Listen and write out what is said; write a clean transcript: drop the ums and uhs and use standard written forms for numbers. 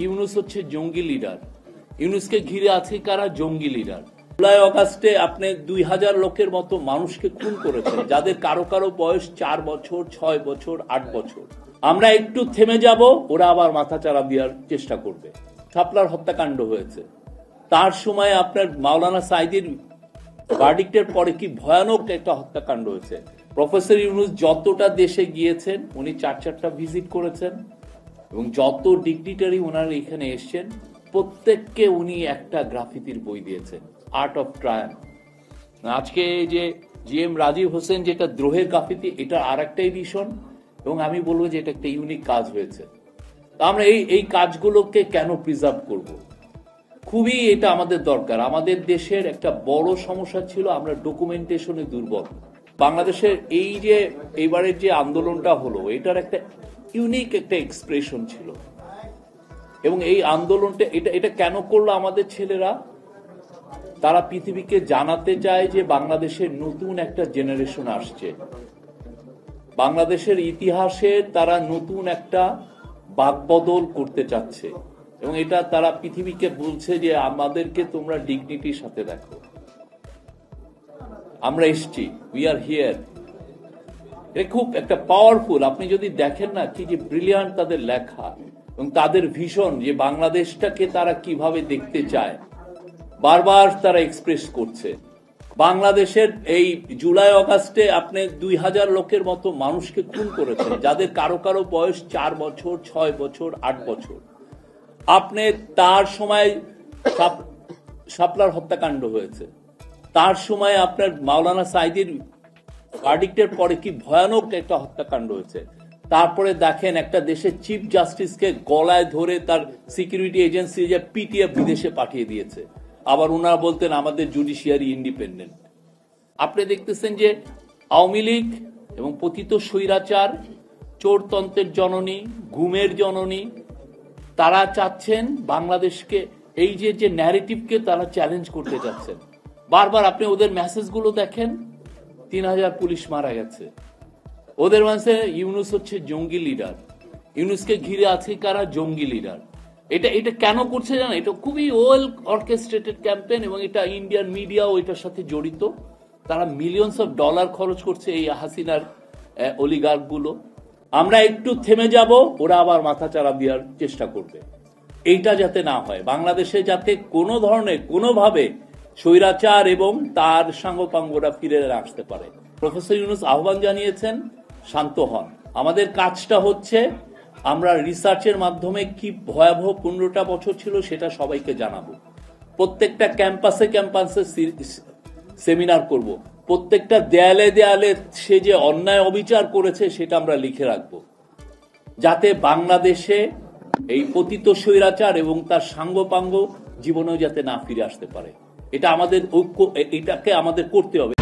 ইউনূস হচ্ছে জঙ্গি লিডার। ইউনূসকে ঘিরে আছে কারা? জঙ্গি লিডার। জুলাই অগাস্টে আপনি 2000 লোকের মতো মানুষকে খুন করেছেন, যাদের কারো কারো বয়স 4 বছর, 6 বছর, 8 বছর। আমরা একটু থেমে যাব, ওরা আবার মাথাচাড়া দেওয়ার চেষ্টা করবে। শাপলার হত্যাকাণ্ড হয়েছে, তার সময় আপনার মাওলানা সাঈদীর ভার্ডিক্টের পরে কি ভয়ানক একটা হত্যাকাণ্ড হয়েছে। প্রফেসর ইউনূস যতটা দেশে গিয়েছেন, উনি 4টা ভিজিট করেছেন, এবং যত ডিগনিটারি ওনার এখানে এসছেন প্রত্যেককে উনি একটা গ্রাফিতির বই দিয়েছেন, আর্ট অফ ট্রায়াম্ফ। আজকে যে জিএম রাজীব হোসেন যেটা দ্রোহের গ্রাফিতি, এটা আর একটা এডিশন, এবং আমি বলবো যে এটা একটা ইউনিক কাজ হয়েছে। আমরা এই কাজগুলোকে কেন প্রিজার্ভ করব? খুবই এটা আমাদের দরকার। আমাদের দেশের একটা বড় সমস্যা ছিল আমরা ডকুমেন্টেশনে দুর্বল। বাংলাদেশের এই যে এবারের যে আন্দোলনটা হলো, এটার একটা ইউনিক একটা এক্সপ্রেশন ছিল, এবং এই আন্দোলনটা এটা কেন করলো আমাদের ছেলেরা? তারা পৃথিবীকে জানাতে চায় যে বাংলাদেশের নতুন একটা জেনারেশন আসছে, বাংলাদেশের ইতিহাসে তারা নতুন একটা বাকবদল করতে চাচ্ছে, এবং এটা তারা পৃথিবীকে বলছে যে আমাদেরকে তোমরা ডিগনিটির সাথে দেখো, আমরা এসছি, উই আর হিয়ার। এটা খুব একটা পাওয়ারফুল। আপনি যদি দেখেন না কি যে ব্রিলিয়ান্ট তাদের লেখা, এবং তাদের ভিশন যে বাংলাদেশটাকে তারা কিভাবে দেখতে চায়, বারবার তারা এক্সপ্রেস করছে। বাংলাদেশের এই জুলাই অগাস্টে আপনি 2000 লোকের মতো মানুষকে খুন করেছেন, যাদের কারো কারো বয়স 4 বছর, 6 বছর, 8 বছর। আপনি তার সময় শাপলার হত্যাকাণ্ড হয়েছে, তার সময় আপনার মাওলানা সাঈদীর ভার্ডিক্টের পরে কি ভয়ানক একটা হত্যাকাণ্ড হয়েছে। তারপরে দেখেন একটা দেশের চিফ জাস্টিসকে গলায় ধরে তার সিকিউরিটি এজেন্সি যে পিটিয়ে বিদেশে পাঠিয়ে দিয়েছে, আবার ওনারা বলতেন আমাদের জুডিশিয়ারি ইন্ডিপেন্ডেন্ট। আপনি দেখতেছেন যে আওয়ামী লীগ এবং পতিত স্বৈরাচার, চোরতন্ত্রের জননী, ঘুমের জননী, তারা চাচ্ছেন বাংলাদেশকে এই যে ন্যারেটিভকে তারা চ্যালেঞ্জ করতে চাচ্ছেন। বারবার আপনি ওদের মেসেজগুলো দেখেন, 3000 পুলিশ মারা গেছে। ওদের মানে ইউনূস হচ্ছে জঙ্গি লিডার। ইউনূসকে ঘিরে আছে কারা? জঙ্গি লিডার। এটা কেন করছে জানেন? এটা খুবই ওয়েল অর্কেস্ট্রেটেড ক্যাম্পেইন, এবং এটা ইন্ডিয়ান মিডিয়াও এটার সাথে জড়িত। তারা মিলিয়নস অফ ডলার খরচ করছে এই হাসিনার অলিগার্ক গুলো। আমরা একটু থেমে যাব, ওরা আবার মাথাচাড়া দেওয়ার চেষ্টা করবে। এইটা যাতে না হয়, বাংলাদেশে যাতে কোনো ধরনের কোনোভাবে স্বৈরাচার এবং তার সাঙ্গপাঙ্গরা ফিরে আসতে পারে। প্রফেসর ইউনূস আহ্বান জানিয়েছেন, শান্ত হন। আমাদের কাজটা হচ্ছে আমরা রিসার্চের মাধ্যমে কি ভয়াবহ 15টা বছর ছিল সেটা সবাইকে জানাবো। প্রত্যেকটা ক্যাম্পাসে ক্যাম্পাসে সেমিনার করব, প্রত্যেকটা দেয়ালে দেয়ালে সে যে অন্যায় অবিচার করেছে সেটা আমরা লিখে রাখবো, যাতে বাংলাদেশে এই পতিত স্বৈরাচার এবং তার সাঙ্গপাঙ্গ জীবনেও যাতে না ফিরে আসতে পারে। এটা আমাদের ঐক্য, এটাকে আমাদের করতে হবে।